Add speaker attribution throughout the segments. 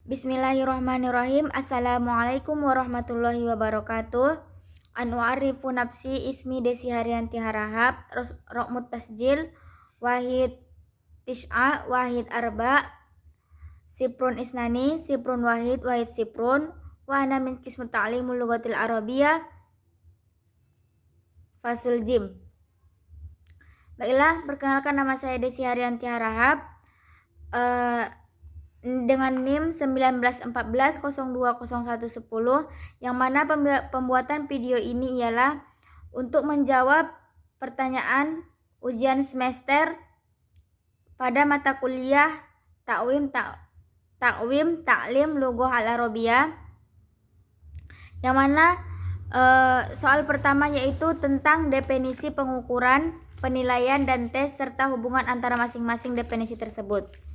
Speaker 1: Bismillahirrahmanirrahim. Assalamualaikum warahmatullahi wabarakatuh. Anu arifu nafsi ismi Desi Haryanti Harahap Rokmut Tasjil Wahid Tis'a Wahid Arba Siprun Isnani Siprun Wahid Wahid Siprun wa ana min qismu ta'limul lughatil arabiyah Fasul Jim. Baiklah, perkenalkan nama saya Desi Haryanti Harahap dengan NIM 1914020110, yang mana pembuatan video ini ialah untuk menjawab pertanyaan ujian semester pada mata kuliah Ta'wim Ta'lim Lughah Al-Arabiyah, yang mana soal pertama yaitu tentang definisi pengukuran, penilaian, dan tes serta hubungan antara masing-masing definisi tersebut.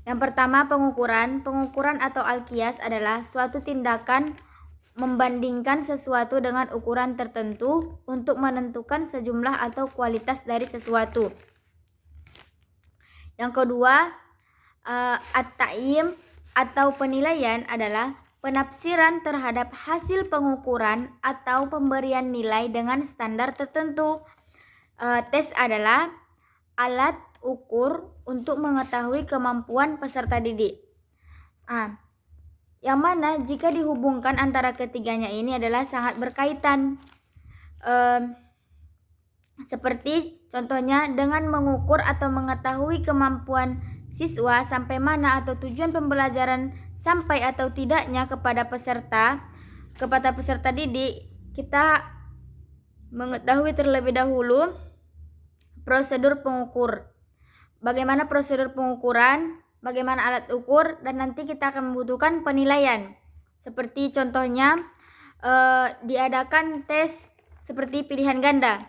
Speaker 1: Yang pertama, pengukuran. Pengukuran atau al-qiyas adalah suatu tindakan membandingkan sesuatu dengan ukuran tertentu untuk menentukan sejumlah atau kualitas dari sesuatu. Yang kedua, at-ta'yim atau penilaian adalah penafsiran terhadap hasil pengukuran atau pemberian nilai dengan standar tertentu. Tes adalah alat ukur untuk mengetahui kemampuan peserta didik. Yang mana jika dihubungkan antara ketiganya ini adalah sangat berkaitan. Seperti contohnya dengan mengukur atau mengetahui kemampuan siswa sampai mana atau tujuan pembelajaran sampai atau tidaknya kepada peserta didik, kita mengetahui terlebih dahulu prosedur pengukur. Bagaimana prosedur pengukuran, bagaimana alat ukur, dan nanti kita akan membutuhkan penilaian. Seperti contohnya diadakan tes seperti pilihan ganda.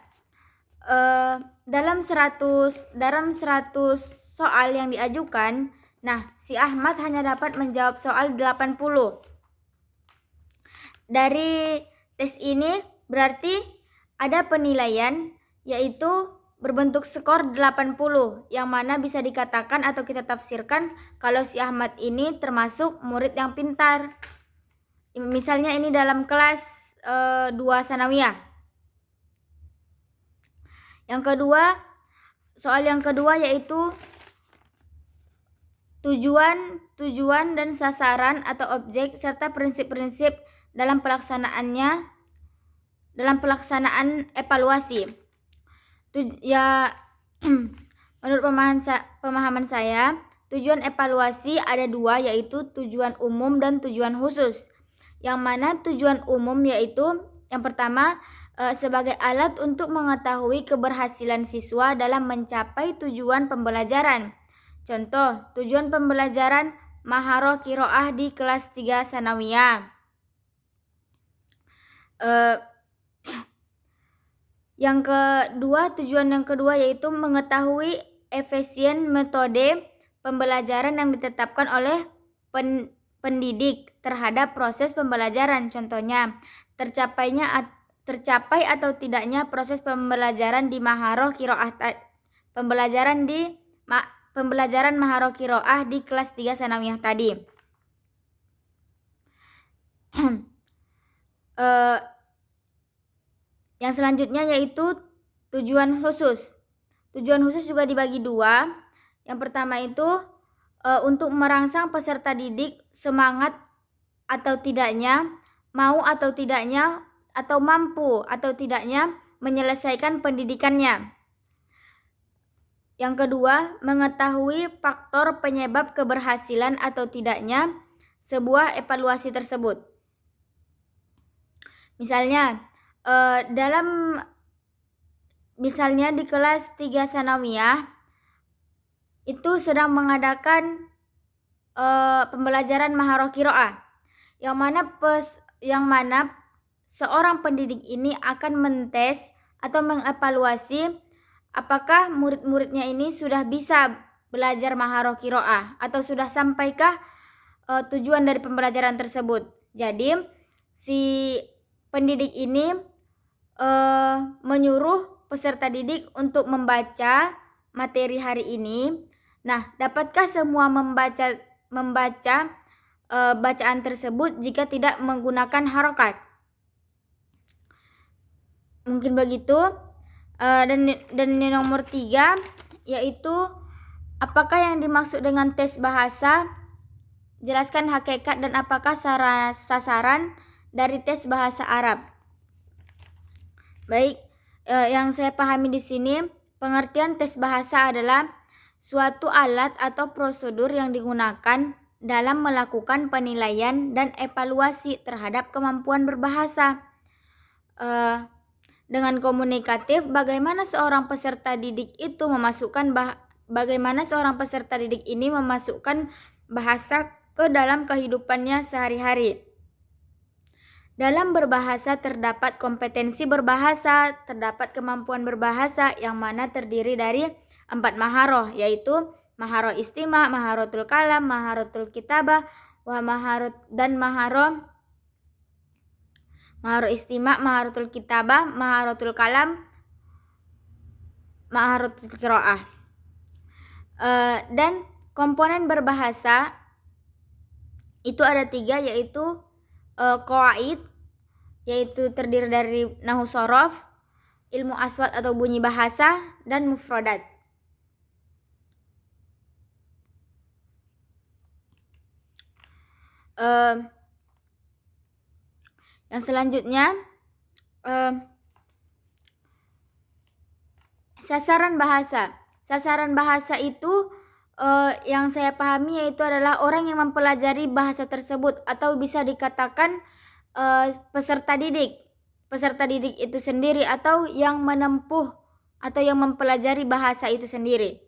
Speaker 1: Dalam 100 soal yang diajukan, si Ahmad hanya dapat menjawab soal 80. Dari tes ini berarti ada penilaian yaitu berbentuk skor 80, yang mana bisa dikatakan atau kita tafsirkan kalau si Ahmad ini termasuk murid yang pintar. Misalnya ini dalam kelas 2 sanawiyah. Soal yang kedua yaitu tujuan dan sasaran atau objek serta prinsip-prinsip dalam pelaksanaan evaluasi. Menurut pemahaman saya, tujuan evaluasi ada dua, yaitu tujuan umum dan tujuan khusus. Yang mana tujuan umum yaitu yang pertama sebagai alat untuk mengetahui keberhasilan siswa dalam mencapai tujuan pembelajaran. Contoh, tujuan pembelajaran maharoh qiraah di kelas 3 sanawiyah. Tujuan yang kedua yaitu mengetahui efisien metode pembelajaran yang ditetapkan oleh pendidik terhadap proses pembelajaran. Contohnya, tercapai atau tidaknya proses pembelajaran di maharoh qiraah pembelajaran maharoh qiraah di kelas 3 sanawiyah tadi. Yang selanjutnya yaitu tujuan khusus. Tujuan khusus juga dibagi dua. Yang pertama itu untuk merangsang peserta didik semangat atau tidaknya, mau atau tidaknya, atau mampu atau tidaknya menyelesaikan pendidikannya. Yang kedua, mengetahui faktor penyebab keberhasilan atau tidaknya sebuah evaluasi tersebut. Misalnya di kelas 3 sanawiyah itu sedang mengadakan pembelajaran maharoh qiraah, yang mana seorang pendidik ini akan mentes atau mengevaluasi apakah murid-muridnya ini sudah bisa belajar maharoh qiraah atau sudah sampaikah tujuan dari pembelajaran tersebut. Jadi si pendidik ini menyuruh peserta didik untuk membaca materi hari ini. Dapatkah semua membaca bacaan tersebut jika tidak menggunakan harokat. Mungkin begitu. Dan yang nomor 3 yaitu apakah yang dimaksud dengan tes bahasa? Jelaskan hakikat dan apakah sasaran dari tes bahasa Arab. Baik, yang saya pahami di sini, pengertian tes bahasa adalah suatu alat atau prosedur yang digunakan dalam melakukan penilaian dan evaluasi terhadap kemampuan berbahasa. Dengan komunikatif, bagaimana seorang peserta didik ini memasukkan bahasa ke dalam kehidupannya sehari-hari. Dalam berbahasa terdapat kompetensi berbahasa, terdapat kemampuan berbahasa yang mana terdiri dari 4 maharoh, yaitu maharoh istima, maharotul kalam, maharotul kitabah, dan maharoh istima, maharotul kitabah, maharotul kalam, maharotul qiraah. Dan komponen berbahasa itu ada 3, yaitu qawaid, yaitu terdiri dari nahwu shorof, ilmu aswat atau bunyi bahasa, dan mufradat. Yang selanjutnya, sasaran bahasa. Sasaran bahasa itu yang saya pahami yaitu adalah orang yang mempelajari bahasa tersebut, atau bisa dikatakan peserta didik itu sendiri, atau yang menempuh atau yang mempelajari bahasa itu sendiri.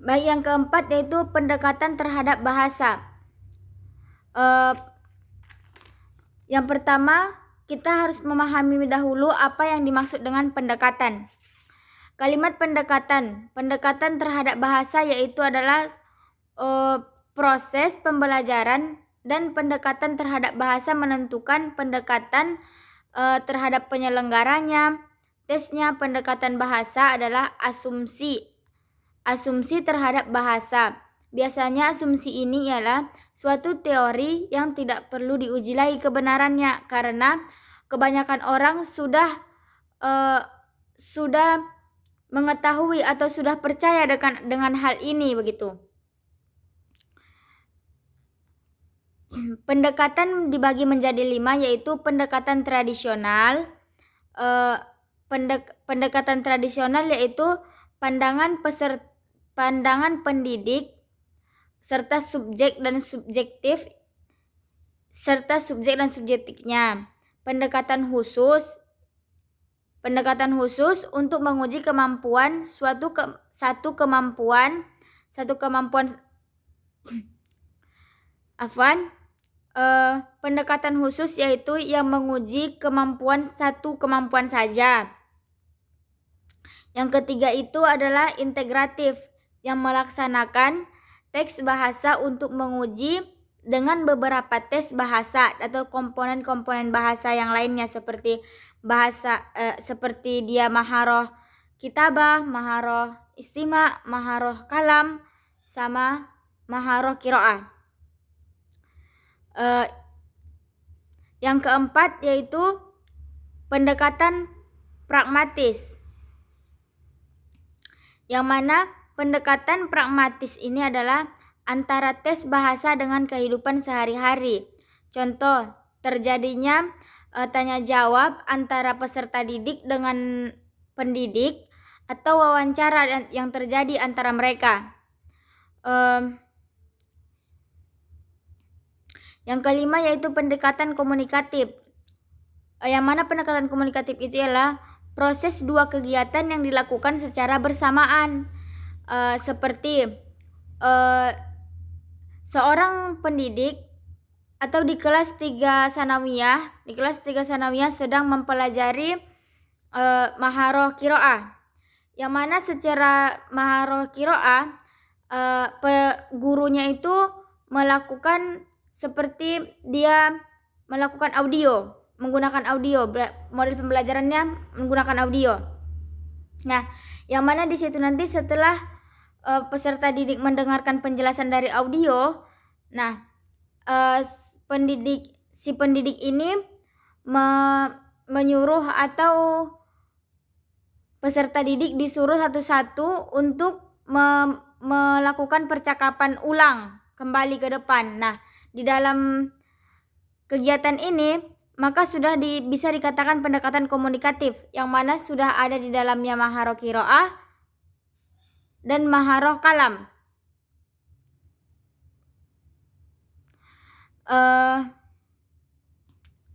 Speaker 1: Baik, yang keempat yaitu pendekatan terhadap bahasa. Yang pertama, kita harus memahami dahulu apa yang dimaksud dengan pendekatan. Kalimat pendekatan terhadap bahasa yaitu adalah proses pembelajaran dan pendekatan terhadap bahasa menentukan pendekatan terhadap penyelenggaranya. Tesnya pendekatan bahasa adalah asumsi terhadap bahasa. Biasanya asumsi ini ialah suatu teori yang tidak perlu diuji lagi kebenarannya, karena kebanyakan orang sudah mengetahui atau sudah percaya dengan hal ini begitu. Pendekatan dibagi menjadi 5, yaitu pendekatan tradisional. Pendekatan tradisional yaitu pandangan pendidik serta subjek dan subjektifnya. Pendekatan khusus untuk menguji kemampuan satu kemampuan pendekatan khusus yaitu yang menguji satu kemampuan saja. Yang ketiga itu adalah integratif, yang melaksanakan teks bahasa untuk menguji dengan beberapa tes bahasa atau komponen-komponen bahasa yang lainnya, seperti dia maharoh kitabah, maharoh istima, maharoh kalam, sama maharoh qiraah. Yang keempat yaitu pendekatan pragmatis, yang mana pendekatan pragmatis ini adalah antara tes bahasa dengan kehidupan sehari-hari. Contoh, terjadinya tanya jawab antara peserta didik dengan pendidik, atau wawancara yang terjadi antara mereka. Yang kelima yaitu pendekatan komunikatif, yang mana pendekatan komunikatif itu ialah proses dua kegiatan yang dilakukan secara bersamaan, seperti seorang pendidik atau di kelas 3 sanawiyah sedang mempelajari maharoh qiraah, yang mana secara maharoh qiraah gurunya itu melakukan seperti dia melakukan menggunakan audio, model pembelajarannya menggunakan audio. Nah, yang mana di situ nanti setelah peserta didik mendengarkan penjelasan dari audio, nah si pendidik ini menyuruh atau peserta didik disuruh satu-satu untuk melakukan percakapan ulang kembali ke depan. Nah, di dalam kegiatan ini maka sudah bisa dikatakan pendekatan komunikatif, yang mana sudah ada di dalamnya maharoh qiraah dan maharoh kalam.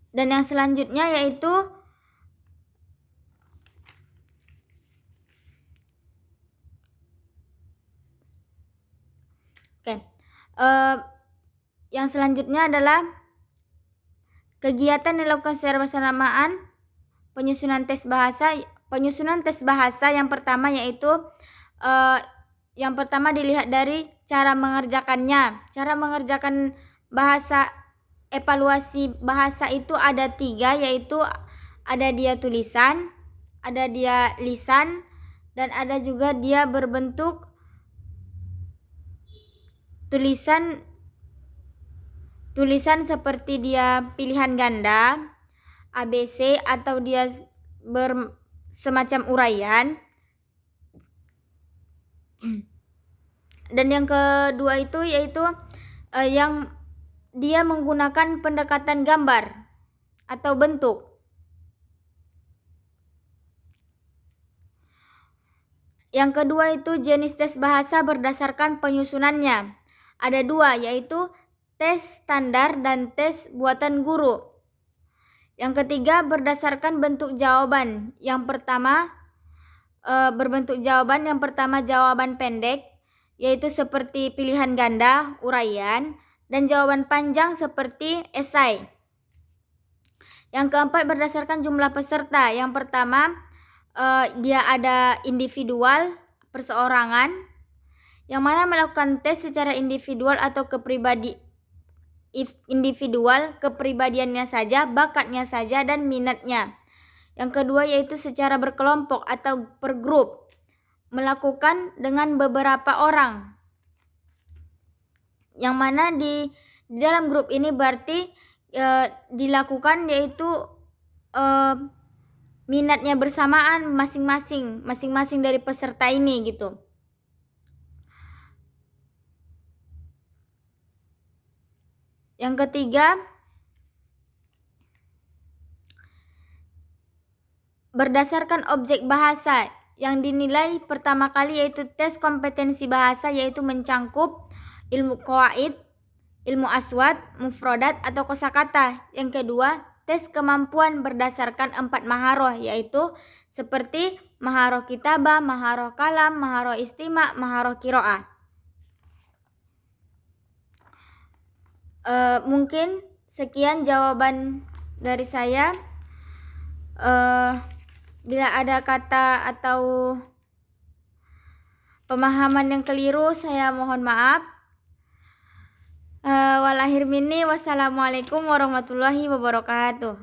Speaker 1: Dan yang selanjutnya yaitu yang selanjutnya adalah kegiatan yang dilakukan secara bersamaan, penyusunan tes bahasa. Penyusunan tes bahasa yang pertama yaitu yang pertama dilihat dari cara mengerjakannya. Cara mengerjakan bahasa, evaluasi bahasa itu ada 3, yaitu ada dia tulisan, ada dia lisan, dan ada juga dia berbentuk tulisan seperti dia pilihan ganda, ABC, atau dia semacam uraian. Dan yang kedua itu yaitu yang dia menggunakan pendekatan gambar atau bentuk. Yang kedua itu jenis tes bahasa berdasarkan penyusunannya. Ada 2, yaitu tes standar dan tes buatan guru. Yang ketiga berdasarkan bentuk jawaban. Yang pertama berbentuk jawaban. Yang pertama jawaban pendek, yaitu seperti pilihan ganda, uraian, dan jawaban panjang seperti esai. Yang keempat berdasarkan jumlah peserta. Yang pertama dia ada individual, perseorangan, yang mana melakukan tes secara individual atau kepribadiannya saja, bakatnya saja, dan minatnya. Yang kedua yaitu secara berkelompok atau per grup, melakukan dengan beberapa orang, yang mana di dalam grup ini berarti dilakukan yaitu minatnya bersamaan masing-masing dari peserta ini gitu. Yang ketiga berdasarkan objek bahasa yang dinilai pertama kali yaitu tes kompetensi bahasa, yaitu mencangkup ilmu qawaid, ilmu aswad, mufrodat atau kosakata. Yang kedua tes kemampuan berdasarkan 4 maharoh, yaitu seperti maharoh kitabah, maharoh kalam, maharoh istima, maharoh qiraah. Mungkin sekian jawaban dari saya. Bila ada kata atau pemahaman yang keliru, saya mohon maaf. Walahir minni, wassalamualaikum warahmatullahi wabarakatuh.